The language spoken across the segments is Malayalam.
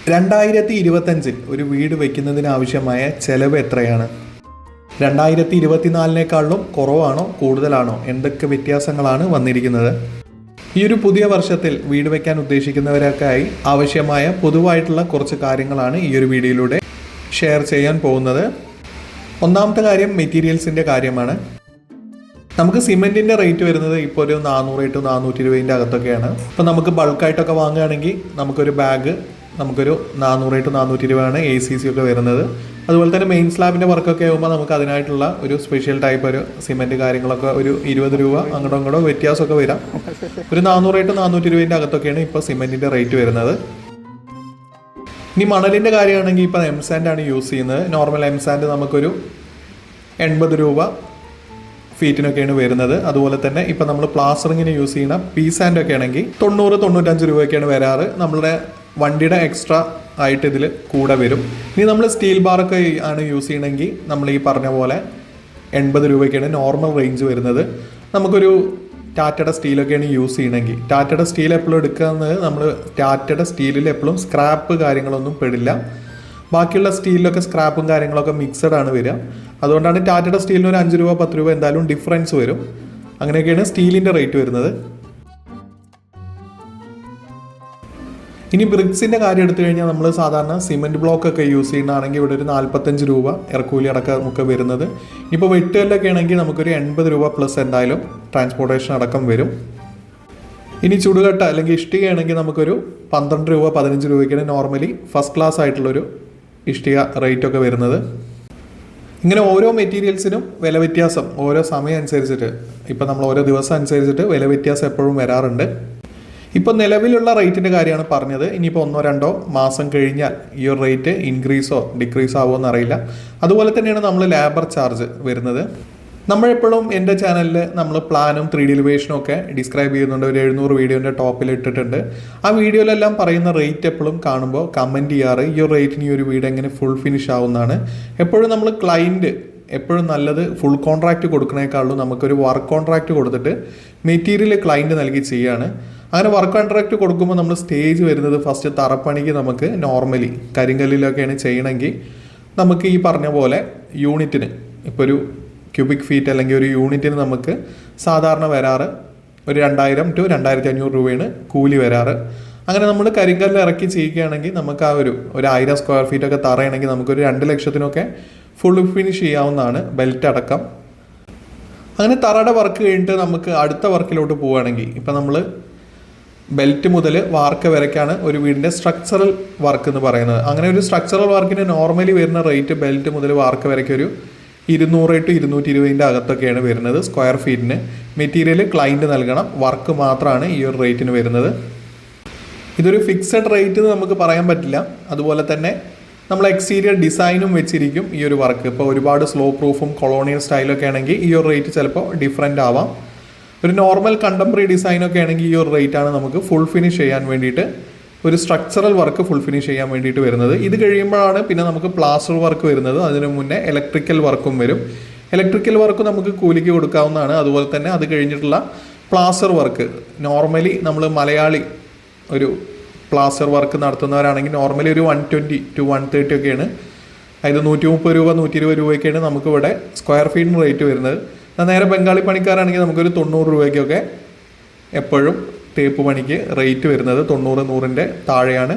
2025 ഒരു വീട് വയ്ക്കുന്നതിന് ആവശ്യമായ ചെലവ് എത്രയാണ്? 2024 കുറവാണോ കൂടുതലാണോ? എന്തൊക്കെ വ്യത്യാസങ്ങളാണ് വന്നിരിക്കുന്നത്? ഈ ഒരു പുതിയ വർഷത്തിൽ വീട് വയ്ക്കാൻ ഉദ്ദേശിക്കുന്നവരൊക്കെയായി ആവശ്യമായ പൊതുവായിട്ടുള്ള കുറച്ച് കാര്യങ്ങളാണ് ഈ ഒരു വീഡിയോയിലൂടെ ഷെയർ ചെയ്യാൻ പോകുന്നത്. ഒന്നാമത്തെ കാര്യം മെറ്റീരിയൽസിൻ്റെ കാര്യമാണ്. നമുക്ക് സിമെൻറ്റിൻ്റെ റേറ്റ് വരുന്നത് ഇപ്പോൾ ഒരു 400 to 420 അകത്തൊക്കെയാണ്. ഇപ്പോൾ നമുക്ക് ബൾക്കായിട്ടൊക്കെ വാങ്ങുകയാണെങ്കിൽ നമുക്കൊരു ബാഗ് നമുക്കൊരു 400 to 420 ACC ഒക്കെ വരുന്നത്. അതുപോലെ തന്നെ മെയിൻ സ്ലാബിൻ്റെ വർക്കൊക്കെ ആകുമ്പോൾ നമുക്ക് അതിനായിട്ടുള്ള ഒരു സ്പെഷ്യൽ ടൈപ്പ് ഒരു സിമെൻറ്റ് കാര്യങ്ങളൊക്കെ ഒരു 20 രൂപ അങ്ങോട്ടോ ഇങ്ങോട്ടോ വ്യത്യാസമൊക്കെ വരാം. ഒരു 400 to 420 അകത്തൊക്കെയാണ് ഇപ്പോൾ സിമെൻറ്റിൻ്റെ റേറ്റ് വരുന്നത്. ഇനി മണലിൻ്റെ കാര്യമാണെങ്കിൽ ഇപ്പോൾ എംസാൻഡാണ് യൂസ് ചെയ്യുന്നത്. നോർമൽ എംസാൻഡ് നമുക്കൊരു 80 രൂപ ഫീറ്റിനൊക്കെയാണ് വരുന്നത്. അതുപോലെ തന്നെ ഇപ്പം നമ്മൾ പ്ലാസ്റ്ററിങ്ങിന് യൂസ് ചെയ്യുന്ന പീ സാൻഡൊക്കെ ആണെങ്കിൽ 90-95 രൂപയൊക്കെയാണ് വരാറ്. നമ്മളുടെ വണ്ടിയുടെ എക്സ്ട്രാ ആയിട്ട് ഇതിൽ കൂടെ വരും. ഇനി നമ്മൾ സ്റ്റീൽ ബാറൊക്കെ ആണ് യൂസ് ചെയ്യണമെങ്കിൽ നമ്മൾ ഈ പറഞ്ഞ പോലെ 80 രൂപയ്ക്കാണ് നോർമൽ റേഞ്ച് വരുന്നത്. നമുക്കൊരു ടാറ്റയുടെ സ്റ്റീലൊക്കെയാണ് യൂസ് ചെയ്യണമെങ്കിൽ ടാറ്റയുടെ സ്റ്റീൽ എപ്പോഴും എടുക്കുന്നത് നമ്മൾ ടാറ്റയുടെ സ്റ്റീലിൽ എപ്പോഴും സ്ക്രാപ്പ് കാര്യങ്ങളൊന്നും പെടില്ല. ബാക്കിയുള്ള സ്റ്റീലിലൊക്കെ സ്ക്രാപ്പും കാര്യങ്ങളൊക്കെ മിക്സഡ് ആണ് വരിക. അതുകൊണ്ടാണ് ടാറ്റയുടെ സ്റ്റീലിന് ഒരു 5 രൂപ 10 രൂപ എന്തായാലും ഡിഫറൻസ് വരും. അങ്ങനെയൊക്കെയാണ് സ്റ്റീലിൻ്റെ റേറ്റ് വരുന്നത്. ഇനി ബ്രിക്സിൻ്റെ കാര്യം എടുത്തു കഴിഞ്ഞാൽ നമ്മൾ സാധാരണ സിമെൻറ്റ് ബ്ലോക്കൊക്കെ യൂസ് ചെയ്യുന്നതാണെങ്കിൽ ഇവിടെ ഒരു 45 രൂപ ഇറക്കൂലി അടക്കം നമുക്ക് വരുന്നത്. ഇപ്പോൾ വെട്ടുകല്ലൊക്കെ ആണെങ്കിൽ നമുക്കൊരു 80 രൂപ പ്ലസ് എന്തായാലും ട്രാൻസ്പോർട്ടേഷൻ അടക്കം വരും. ഇനി ചുടുകട്ട അല്ലെങ്കിൽ ഇഷ്ടികയാണെങ്കിൽ നമുക്കൊരു 12 രൂപ 15 രൂപയ്ക്കാണ് നോർമലി ഫസ്റ്റ് ക്ലാസ് ആയിട്ടുള്ളൊരു ഇഷ്ടിക റേറ്റൊക്കെ വരുന്നത്. ഇങ്ങനെ ഓരോ മെറ്റീരിയൽസിനും വില വ്യത്യാസം ഓരോ സമയം അനുസരിച്ചിട്ട് ഇപ്പം നമ്മൾ ഓരോ ദിവസം അനുസരിച്ചിട്ട് വില വ്യത്യാസം എപ്പോഴും വരാറുണ്ട്. ഇപ്പോൾ നിലവിലുള്ള റേറ്റിൻ്റെ കാര്യമാണ് പറഞ്ഞത്. ഇനിയിപ്പോൾ 1-2 മാസം കഴിഞ്ഞാൽ ഈ ഒരു റേറ്റ് ഇൻക്രീസോ ഡിക്രീസോ ആവുമോ എന്നറിയില്ല. അതുപോലെ തന്നെയാണ് നമ്മൾ ലേബർ ചാർജ് വരുന്നത്. നമ്മളെപ്പോഴും എൻ്റെ ചാനലിൽ നമ്മൾ പ്ലാനും 3D എലിവേഷനും ഒക്കെ ഡിസ്ക്രൈബ് ചെയ്യുന്നുണ്ട്. ഒരു 700 വീഡിയോൻ്റെ ടോപ്പിൽ ഇട്ടിട്ടുണ്ട്. ആ വീഡിയോയിലെല്ലാം പറയുന്ന റേറ്റ് എപ്പോഴും കാണുമ്പോൾ കമൻറ്റ് ചെയ്യാറ് ഈ ഒരു റേറ്റിന് ഈ ഒരു വീട് എങ്ങനെ ഫുൾ ഫിനിഷ് ആവുന്നതാണ്. എപ്പോഴും നമ്മൾ ക്ലൈൻറ്റ് എപ്പോഴും നല്ലത് ഫുൾ കോൺട്രാക്റ്റ് കൊടുക്കണേക്കാളും നമുക്കൊരു വർക്ക് കോൺട്രാക്റ്റ് കൊടുത്തിട്ട് മെറ്റീരിയൽ ക്ലൈൻറ്റ് നൽകി ചെയ്യുകയാണ്. അങ്ങനെ വർക്ക് കോൺട്രാക്റ്റ് കൊടുക്കുമ്പോൾ നമ്മൾ സ്റ്റേജ് വരുന്നത് ഫസ്റ്റ് തറപ്പണിക്ക് നമുക്ക് നോർമലി കരിങ്കല്ലിലൊക്കെയാണ് ചെയ്യണമെങ്കിൽ നമുക്ക് ഈ പറഞ്ഞ പോലെ യൂണിറ്റിന് ഇപ്പോൾ ഒരു ക്യൂബിക് ഫീറ്റ് അല്ലെങ്കിൽ ഒരു യൂണിറ്റിന് നമുക്ക് സാധാരണ വരാറ് ഒരു 2000 to 2500 രൂപയാണ് കൂലി വരാറ്. അങ്ങനെ നമ്മൾ കരിങ്കല്ല് ഇറക്കി ചെയ്യുകയാണെങ്കിൽ നമുക്ക് ആ ഒരു 1000 സ്ക്വയർ ഫീറ്റൊക്കെ തറയാണെങ്കിൽ നമുക്കൊരു 2 ലക്ഷത്തിനൊക്കെ ഫുൾ ഫിനിഷ് ചെയ്യാവുന്നതാണ് ബെൽറ്റ് അടക്കം. അങ്ങനെ തറയുടെ വർക്ക് കഴിഞ്ഞിട്ട് നമുക്ക് അടുത്ത വർക്കിലോട്ട് പോവുകയാണെങ്കിൽ ഇപ്പം നമ്മൾ ബെൽറ്റ് മുതൽ വാർക്ക വരയ്ക്കാണ് ഒരു വീടിൻ്റെ സ്ട്രക്ചറൽ വർക്ക് എന്ന് പറയുന്നത്. അങ്ങനെ ഒരു സ്ട്രക്ചറൽ വർക്കിന് നോർമലി വരുന്ന റേറ്റ് ബെൽറ്റ് മുതൽ വാർക്ക വരയ്ക്കൊരു 200 to 220 അകത്തൊക്കെയാണ് വരുന്നത് സ്ക്വയർ ഫീറ്റിന്. മെറ്റീരിയൽ ക്ലൈൻറ്റ് നൽകണം. വർക്ക് മാത്രമാണ് ഈ ഒരു റേറ്റിന് വരുന്നത്. ഇതൊരു ഫിക്സഡ് റേറ്റ് എന്ന് നമുക്ക് പറയാൻ പറ്റില്ല. അതുപോലെ തന്നെ നമ്മൾ എക്സ്റ്റീരിയർ ഡിസൈനും വെച്ചിരിക്കും ഈ ഒരു വർക്ക്. ഇപ്പോൾ ഒരുപാട് സ്ലോ പ്രൂഫും കൊളോണിയൽ സ്റ്റൈലൊക്കെ ആണെങ്കിൽ ഈ ഒരു റേറ്റ് ചിലപ്പോൾ ഡിഫറെൻ്റ് ആവാം. ഒരു നോർമൽ കണ്ടംപററി ഡിസൈനൊക്കെ ആണെങ്കിൽ ഈ ഒരു റേറ്റാണ് നമുക്ക് ഫുൾ ഫിനിഷ് ചെയ്യാൻ വേണ്ടിയിട്ട് ഒരു സ്ട്രക്ചറൽ വർക്ക് ഫുൾ ഫിനിഷ് ചെയ്യാൻ വേണ്ടിയിട്ട് വരുന്നത്. ഇത് കഴിയുമ്പോഴാണ് പിന്നെ നമുക്ക് പ്ലാസ്റ്റർ വർക്ക് വരുന്നത്. അതിനു മുന്നേ ഇലക്ട്രിക്കൽ വർക്കും വരും. ഇലക്ട്രിക്കൽ വർക്ക് നമുക്ക് കൂലിക്ക് കൊടുക്കാവുന്നതാണ്. അതുപോലെ തന്നെ അത് കഴിഞ്ഞിട്ടുള്ള പ്ലാസ്റ്റർ വർക്ക് നോർമലി നമ്മൾ മലയാളി ഒരു പ്ലാസ്റ്റർ വർക്ക് നടത്തുന്നവരാണെങ്കിൽ നോർമലി ഒരു 120 to 130 ഒക്കെയാണ്. അതായത് 130 രൂപ 120 രൂപയ്ക്കാണ് നമുക്കിവിടെ സ്ക്വയർ ഫീറ്റിന് റേറ്റ് വരുന്നത്. നേരെ ബംഗാളി പണിക്കാരാണെങ്കിൽ നമുക്കൊരു 90 രൂപയ്ക്കൊക്കെ എപ്പോഴും തേപ്പ് പണിക്ക് റേറ്റ് വരുന്നത്. 90-100ൻ്റെ താഴെയാണ്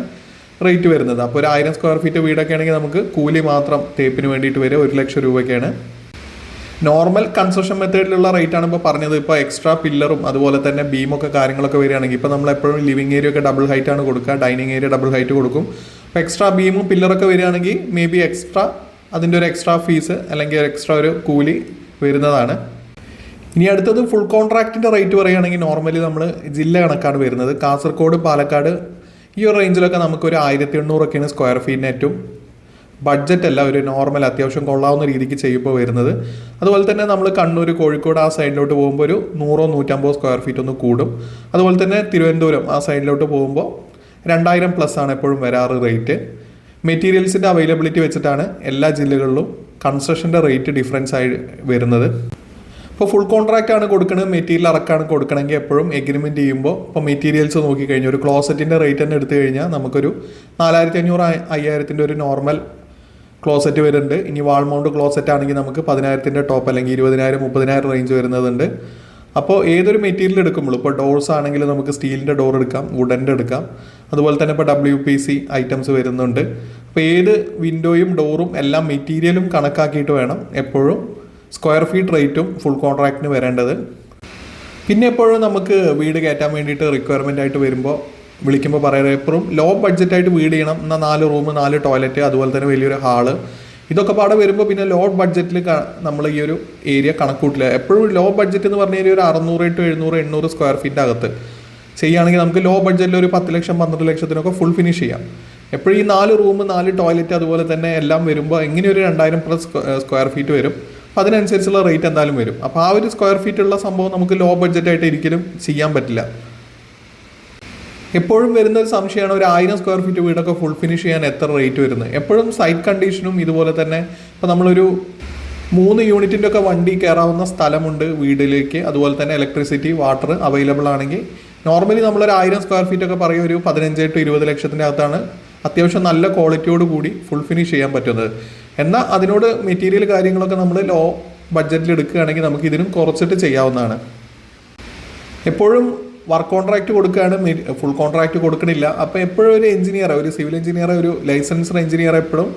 റേറ്റ് വരുന്നത്. അപ്പോൾ ഒരു 1000 സ്ക്വയർ ഫീറ്റ് വീടൊക്കെ ആണെങ്കിൽ നമുക്ക് കൂലി മാത്രം തേപ്പിന് വേണ്ടിയിട്ട് വരെ 1 ലക്ഷം രൂപയ്ക്കാണ്. നോർമൽ കൺസ്ട്രക്ഷൻ മെത്തേഡിലുള്ള റേറ്റാണ് ഇപ്പോൾ പറഞ്ഞത്. ഇപ്പോൾ എക്സ്ട്രാ പില്ലറും അതുപോലെ തന്നെ ബീമൊക്കെ കാര്യങ്ങളൊക്കെ വരികയാണെങ്കിൽ ഇപ്പോൾ നമ്മൾ എപ്പോഴും ലിവിങ് ഏരിയ ഒക്കെ ഡബിൾ ഹൈറ്റ് ആണ് കൊടുക്കുക, ഡൈനിങ് ഏരിയ ഡബിൾ ഹൈറ്റ് കൊടുക്കും. അപ്പോൾ എക്സ്ട്രാ ബീമും പില്ലറൊക്കെ വരികയാണെങ്കിൽ മേ ബി എക്സ്ട്രാ അതിൻ്റെ ഒരു എക്സ്ട്രാ ഫീസ് അല്ലെങ്കിൽ ഒരു എക്സ്ട്രാ ഒരു കൂലി വരുന്നതാണ്. ഇനി അടുത്തത് ഫുൾ കോൺട്രാക്റ്റിൻ്റെ റേറ്റ് പറയുകയാണെങ്കിൽ നോർമലി നമ്മൾ ജില്ല കണക്കാണ് വരുന്നത്. കാസർഗോഡ് പാലക്കാട് ഈ ഒരു റേഞ്ചിലൊക്കെ നമുക്കൊരു 1800 സ്ക്വയർ ഫീറ്റിന് ഏറ്റവും ബഡ്ജറ്റ് അല്ല ഒരു നോർമൽ അത്യാവശ്യം കൊള്ളാവുന്ന രീതിക്ക് ചെയ്യുമ്പോൾ വരുന്നത്. അതുപോലെ തന്നെ നമ്മൾ കണ്ണൂർ കോഴിക്കോട് ആ സൈഡിലോട്ട് പോകുമ്പോൾ ഒരു 100-150 സ്ക്വയർ ഫീറ്റ് ഒന്ന് കൂടും. അതുപോലെ തന്നെ തിരുവനന്തപുരം ആ സൈഡിലോട്ട് പോകുമ്പോൾ 2000 പ്ലസ് ആണ് എപ്പോഴും വരാറ് റേറ്റ്. മെറ്റീരിയൽസിൻ്റെ അവൈലബിലിറ്റി വെച്ചിട്ടാണ് എല്ലാ ജില്ലകളിലും കൺസ്ട്രക്ഷൻ്റെ റേറ്റ് ഡിഫറൻസ് ആയി വരുന്നത്. ഇപ്പോൾ ഫുൾ കോൺട്രാക്റ്റ് ആണ് കൊടുക്കുന്നത്, മെറ്റീരിയൽ ഇറക്കാണ് കൊടുക്കണമെങ്കിൽ എപ്പോഴും എഗ്രിമെൻറ്റ് ചെയ്യുമ്പോൾ ഇപ്പോൾ മെറ്റീരിയൽസ് നോക്കിക്കഴിഞ്ഞാൽ ഒരു ക്ലോസറ്റിൻ്റെ റേറ്റ് തന്നെ എടുത്തു കഴിഞ്ഞാൽ നമുക്കൊരു 4500 5000 ഒരു നോർമൽ ക്ലോസറ്റ് വരുന്നുണ്ട്. ഇനി വാൾ മൗണ്ട് ക്ലോസറ്റ് ആണെങ്കിൽ നമുക്ക് 10,000 ടോപ്പ് അല്ലെങ്കിൽ 20,000 30,000 റേഞ്ച് വരുന്നതുണ്ട്. അപ്പോൾ ഏതൊരു മെറ്റീരിയൽ എടുക്കുമ്പോൾ ഇപ്പോൾ ഡോർസ് ആണെങ്കിൽ നമുക്ക് സ്റ്റീലിൻ്റെ ഡോർ എടുക്കാം, വുഡൻ്റെ എടുക്കാം, അതുപോലെ തന്നെ ഇപ്പോൾ WPC ഐറ്റംസ് വരുന്നുണ്ട്. അപ്പോൾ ഏത് വിൻഡോയും ഡോറും എല്ലാം മെറ്റീരിയലും കണക്കാക്കിയിട്ട് വേണം എപ്പോഴും സ്ക്വയർ ഫീറ്റ് റേറ്റും ഫുൾ കോൺട്രാക്റ്റിന് വരേണ്ടത്. പിന്നെ എപ്പോഴും നമുക്ക് വീട് കയറ്റാൻ വേണ്ടിയിട്ട് റിക്വയർമെൻ്റ് ആയിട്ട് വരുമ്പോൾ വിളിക്കുമ്പോൾ പറയുന്നത് എപ്പോഴും ലോ ബഡ്ജറ്റായിട്ട് വീട് ചെയ്യണം, എന്നാൽ 4 റൂം 4 ടോയ്ലറ്റ് അതുപോലെ തന്നെ വലിയൊരു ഹാള്, ഇതൊക്കെ പാടെ വരുമ്പോൾ പിന്നെ ലോ ബഡ്ജറ്റിൽ നമ്മൾ ഈ ഒരു ഏരിയ കണക്കൂട്ടില്ല. എപ്പോഴും ലോ ബഡ്ജറ്റ് എന്ന് പറഞ്ഞാൽ ഒരു 600 to 700 800 സ്ക്വയർ ഫീറ്റ് അകത്ത് ചെയ്യുകയാണെങ്കിൽ നമുക്ക് ലോ ബഡ്ജറ്റിൽ ഒരു 10 ലക്ഷം 12 ലക്ഷത്തിനൊക്കെ ഫുൾ ഫിനിഷ് ചെയ്യാം. എപ്പോഴും ഈ 4 റൂം 4 ടോയ്ലറ്റ് അതുപോലെ തന്നെ എല്ലാം വരുമ്പോൾ എങ്ങനെ ഒരു 2000+ സ്ക്വയർ ഫീറ്റ് വരും. അപ്പോൾ അതിനനുസരിച്ചുള്ള റേറ്റ് എന്തായാലും വരും. അപ്പോൾ ആ ഒരു സ്ക്വയർ ഫീറ്റ് ഉള്ള സംഭവം നമുക്ക് ലോ ബഡ്ജറ്റായിട്ട് ഒരിക്കലും ചെയ്യാൻ പറ്റില്ല. എപ്പോഴും വരുന്ന ഒരു സംശയമാണ് ഒരു 1000 സ്ക്വയർ ഫീറ്റ് വീടൊക്കെ ഫുൾ ഫിനിഷ് ചെയ്യാൻ എത്ര റേറ്റ് വരുന്നത്. എപ്പോഴും സൈറ്റ് കണ്ടീഷനും ഇതുപോലെ തന്നെ ഇപ്പോൾ നമ്മളൊരു 3 യൂണിറ്റിൻ്റെ ഒക്കെ വണ്ടി കയറാവുന്ന സ്ഥലമുണ്ട് വീട്ടിലേക്ക്, അതുപോലെ തന്നെ ഇലക്ട്രിസിറ്റി വാട്ടർ അവൈലബിൾ ആണെങ്കിൽ നോർമലി നമ്മളൊരു 1000 സ്ക്വയർ ഫീറ്റ് ഒക്കെ പറയുക ഒരു 15 to 20 ലക്ഷത്തിൻ്റെ അകത്താണ് അത്യാവശ്യം നല്ല ക്വാളിറ്റിയോട് കൂടി ഫുൾ ഫിനിഷ് ചെയ്യാൻ പറ്റുന്നത്. എന്നാൽ അതിനോട് മെറ്റീരിയൽ കാര്യങ്ങളൊക്കെ നമ്മൾ ലോ ബഡ്ജറ്റിൽ എടുക്കുകയാണെങ്കിൽ നമുക്ക് ഇതിനും കുറച്ചിട്ട് ചെയ്യാവുന്നതാണ്. എപ്പോഴും വർക്ക് കോൺട്രാക്റ്റ് കൊടുക്കുകയാണ്, ഫുൾ കോൺട്രാക്റ്റ് കൊടുക്കണില്ല. അപ്പോൾ എപ്പോഴും ഒരു എഞ്ചിനീയർ, ഒരു സിവിൽ എഞ്ചിനീയർ, ഒരു ലൈസൻസ്ഡ് എഞ്ചിനീയർ എപ്പോഴും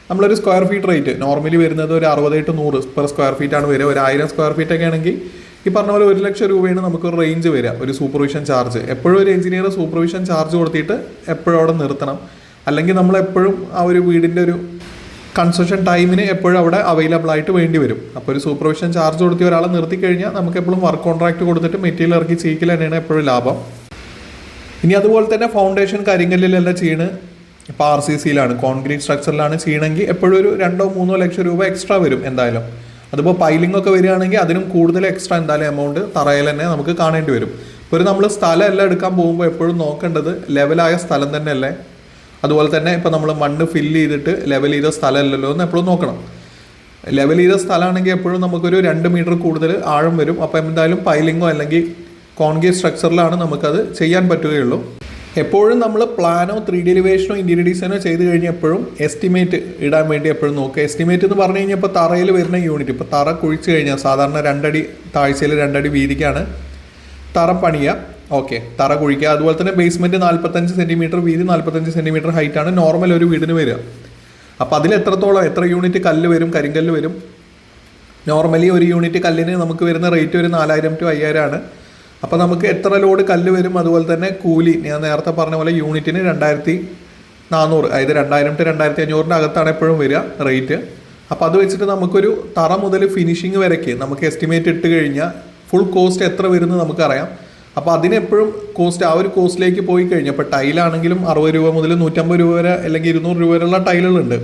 നമ്മളൊരു സ്ക്വയർ ഫീറ്റ് റേറ്റ് നോർമലി വരുന്നത് ഒരു 60 to 100 പെർ സ്ക്വയർ ഫീറ്റ് ആണ് വരിക. ഒരു 1000 സ്ക്വയർ ഫീറ്റ് ഒക്കെ ആണെങ്കിൽ ഈ പറഞ്ഞ പോലെ 1 ലക്ഷം രൂപയാണ് നമുക്കൊരു റേഞ്ച് വരിക, ഒരു സൂപ്പർവിഷൻ ചാർജ്. എപ്പോഴും ഒരു എഞ്ചിനീയർ സൂപ്പർവിഷൻ ചാർജ് കൊടുത്തിട്ട് എപ്പോഴും അവിടെ നിർത്തണം, അല്ലെങ്കിൽ നമ്മളെപ്പോഴും ആ ഒരു വീടിൻ്റെ ഒരു കൺസ്ട്രക്ഷൻ ടൈമിന് എപ്പോഴും അവിടെ അവൈലബിൾ ആയിട്ട് വേണ്ടി വരും. അപ്പോൾ ഒരു സൂപ്പർവിഷൻ ചാർജ് കൊടുത്തി ഒരാളെ നിർത്തി കഴിഞ്ഞാൽ നമുക്ക് എപ്പോഴും വർക്ക് കോൺട്രാക്റ്റ് കൊടുത്തിട്ട് മെറ്റീരിയൽ ഇറക്കി ചെയ്യിക്കൽ തന്നെയാണ് എപ്പോഴും ലാഭം. ഇനി അതുപോലെ തന്നെ ഫൗണ്ടേഷൻ കരിങ്കല്ലിലല്ല ചെയ്യണത്, ഇപ്പോൾ RCCയിലാണ് കോൺക്രീറ്റ് സ്ട്രക്ചറിലാണ് ചെയ്യണമെങ്കിൽ എപ്പോഴും ഒരു 2-3 ലക്ഷം രൂപ എക്സ്ട്രാ വരും എന്തായാലും. അതിപ്പോൾ പൈലിംഗ് ഒക്കെ വരികയാണെങ്കിൽ അതിനും കൂടുതൽ എക്സ്ട്രാ എന്തായാലും എമൗണ്ട് തറയിൽ തന്നെ നമുക്ക് കാണേണ്ടി വരും. ഇപ്പോൾ ഒരു നമ്മൾ സ്ഥലം എല്ലാം എടുക്കാൻ പോകുമ്പോൾ എപ്പോഴും നോക്കേണ്ടത് ലെവലായ സ്ഥലം തന്നെയല്ലേ, അതുപോലെ തന്നെ ഇപ്പോൾ നമ്മൾ മണ്ണ് ഫില്ല് ചെയ്തിട്ട് ലെവൽ ചെയ്ത സ്ഥലമല്ലല്ലോ എന്ന് എപ്പോഴും നോക്കണം. ലെവൽ ചെയ്ത സ്ഥലമാണെങ്കിൽ എപ്പോഴും നമുക്കൊരു 2 മീറ്റർ കൂടുതൽ ആഴം വരും. അപ്പോൾ എന്തായാലും പൈലിങ്ങോ അല്ലെങ്കിൽ കോൺക്രീറ്റ് സ്ട്രക്ചറിലാണ് നമുക്കത് ചെയ്യാൻ പറ്റുകയുള്ളൂ. എപ്പോഴും നമ്മൾ പ്ലാനോ 3D എലിവേഷനോ ഇൻറ്റീരിയർ ഡിസൈനോ ചെയ്ത് കഴിഞ്ഞാൽ എപ്പോഴും എസ്റ്റിമേറ്റ് ഇടാൻ വേണ്ടി എപ്പോഴും നോക്കുക. എസ്റ്റിമേറ്റ് എന്ന് പറഞ്ഞു കഴിഞ്ഞാൽ ഇപ്പോൾ തറയിൽ വരുന്ന യൂണിറ്റ്, ഇപ്പോൾ തറ കുഴിച്ച് കഴിഞ്ഞാൽ സാധാരണ 2 അടി താഴ്ചയിൽ 2 അടി വീതിക്കാണ് തറ പണിയുക. ഓക്കെ, തറ കുഴിക്കുക. അതുപോലെ തന്നെ ബേസ്മെൻറ്റ് 45 സെൻറ്റിമീറ്റർ വീതി 45 സെൻറ്റിമീറ്റർ ഹൈറ്റാണ് നോർമൽ ഒരു വീടിന് വരിക. അപ്പോൾ അതിൽ എത്ര യൂണിറ്റ് കല്ല് വരും, കരിങ്കല്ല് വരും. നോർമലി ഒരു യൂണിറ്റ് കല്ലിന് നമുക്ക് വരുന്ന റേറ്റ് ഒരു 4000 to 5000 ആണ്. അപ്പോൾ നമുക്ക് എത്ര ലോഡ് കല്ല് വരും, അതുപോലെ തന്നെ കൂലി ഞാൻ നേരത്തെ പറഞ്ഞ പോലെ യൂണിറ്റിന് 2400, അതായത് 2000 to 2500 അകത്താണ് എപ്പോഴും വരിക റേറ്റ്. അപ്പോൾ അത് വെച്ചിട്ട് നമുക്കൊരു തറ മുതൽ ഫിനിഷിങ് വരയ്ക്ക് നമുക്ക് എസ്റ്റിമേറ്റ് ഇട്ട് കഴിഞ്ഞാൽ ഫുൾ കോസ്റ്റ് എത്ര വരുന്നത് നമുക്കറിയാം. അപ്പോൾ അതിനെപ്പോഴും കോസ്റ്റ് ആ ഒരു കോസ്റ്റിലേക്ക് പോയി കഴിഞ്ഞാൽ ഇപ്പോൾ ടൈലാണെങ്കിലും 60 രൂപ മുതൽ 150 രൂപ വരെ അല്ലെങ്കിൽ 200 രൂപ വരെയുള്ള ടൈലുകളുണ്ട്.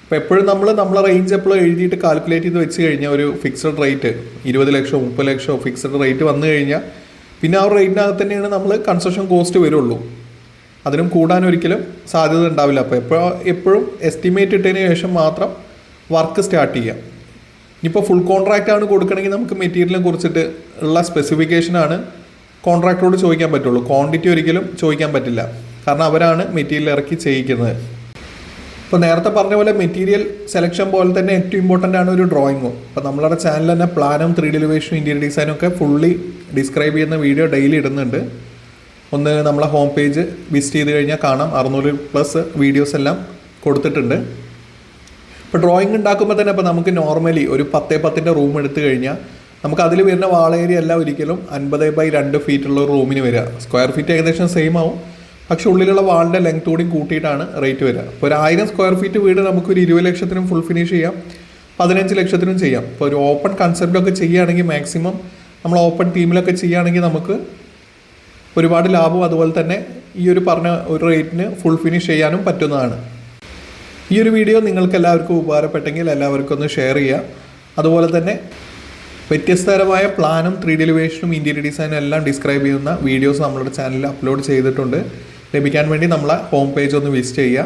അപ്പോൾ എപ്പോഴും നമ്മളെ റേഞ്ച് എപ്പോഴും എഴുതിയിട്ട് കാൽക്കുലേറ്റ് ചെയ്ത് വെച്ച് കഴിഞ്ഞാൽ ഒരു ഫിക്സഡ് റേറ്റ് 20 ലക്ഷം 30 ലക്ഷം ഫിക്സഡ് റേറ്റ് വന്നു കഴിഞ്ഞാൽ പിന്നെ ആ റേറ്റിനകത്ത് തന്നെയാണ് നമ്മൾ കൺസ്ട്രക്ഷൻ കോസ്റ്റ് വരുള്ളൂ, അതിനും കൂടാനൊരിക്കലും സാധ്യത ഉണ്ടാവില്ല. അപ്പോൾ എപ്പോഴും എസ്റ്റിമേറ്റ് ഇട്ടതിന് ശേഷം മാത്രം വർക്ക് സ്റ്റാർട്ട് ചെയ്യാം. ഇനിയിപ്പോൾ ഫുൾ കോൺട്രാക്റ്റ് ആണ് കൊടുക്കണമെങ്കിൽ നമുക്ക് മെറ്റീരിയലിനെ കുറിച്ചിട്ട് ഉള്ള സ്പെസിഫിക്കേഷനാണ് കോൺട്രാക്ടറോട് ചോദിക്കാൻ പറ്റുള്ളൂ. ക്വാണ്ടിറ്റി ഒരിക്കലും ചോദിക്കാൻ പറ്റില്ല, കാരണം അവരാണ് മെറ്റീരിയൽ ഇറക്കി ചെയ്യിക്കുന്നത്. ഇപ്പോൾ നേരത്തെ പറഞ്ഞ പോലെ മെറ്റീരിയൽ സെലക്ഷൻ പോലെ തന്നെ ഏറ്റവും ഇമ്പോർട്ടൻ്റ് ആണ് ഒരു ഡ്രോയിങ്ങും. അപ്പോൾ നമ്മളുടെ ചാനൽ തന്നെ പ്ലാനും 3D എലിവേഷനും ഇൻറ്റീരിയർ ഡിസൈനും ഒക്കെ ഫുള്ളി ഡിസ്ക്രൈബ് ചെയ്യുന്ന വീഡിയോ ഡെയിലി ഇടുന്നുണ്ട്. ഒന്ന് നമ്മളെ ഹോം പേജ് വിസിറ്റ് ചെയ്ത് കഴിഞ്ഞാൽ കാണാം, 600+ വീഡിയോസ് എല്ലാം കൊടുത്തിട്ടുണ്ട്. ഇപ്പോൾ ഡ്രോയിങ് ഉണ്ടാക്കുമ്പോൾ തന്നെ ഇപ്പോൾ നമുക്ക് നോർമലി ഒരു 10x10 റൂം എടുത്തു കഴിഞ്ഞാൽ നമുക്ക് അതിൽ വരുന്ന വാൾ ഏരിയ എല്ലാം ഒരിക്കലും 50x2 ഫീറ്റുള്ള ഒരു റൂമിന് വരിക. സ്ക്വയർ ഫീറ്റ് ഏകദേശം സെയിം ആവും, പക്ഷെ ഉള്ളിലുള്ള വാളിൻ്റെ ലെങ്ത് കൂടി കൂട്ടിയിട്ടാണ് റേറ്റ് വരിക. ഇപ്പോൾ ഒരു 1000 സ്ക്വയർ ഫീറ്റ് വീട് നമുക്കൊരു 20 ലക്ഷത്തിനും ഫുൾ ഫിനിഷ് ചെയ്യാം, 15 ലക്ഷത്തിനും ചെയ്യാം. ഇപ്പോൾ ഒരു ഓപ്പൺ കൺസെപ്റ്റൊക്കെ ചെയ്യുകയാണെങ്കിൽ മാക്സിമം നമ്മൾ ഓപ്പൺ തീമിലൊക്കെ ചെയ്യുകയാണെങ്കിൽ നമുക്ക് ഒരുപാട് ലാഭം, അതുപോലെ തന്നെ ഈ ഒരു പറഞ്ഞ ഒരു റേറ്റിന് ഫുൾ ഫിനിഷ് ചെയ്യാനും പറ്റുന്നതാണ്. ഈ ഒരു വീഡിയോ നിങ്ങൾക്ക് എല്ലാവർക്കും ഉപകാരപ്പെട്ടെങ്കിൽ എല്ലാവർക്കും ഒന്ന് ഷെയർ ചെയ്യുക. അതുപോലെ തന്നെ വ്യത്യസ്തതരമായ പ്ലാനും 3D എലിവേഷനും ഇൻറ്റീരിയർ ഡിസൈനും എല്ലാം ഡിസ്ക്രൈബ് ചെയ്യുന്ന വീഡിയോസ് നമ്മളുടെ ചാനലിൽ അപ്ലോഡ് ചെയ്തിട്ടുണ്ട്. ലഭിക്കാൻ വേണ്ടി നമ്മളെ ഹോം പേജ് ഒന്ന് വിസിറ്റ് ചെയ്യുക.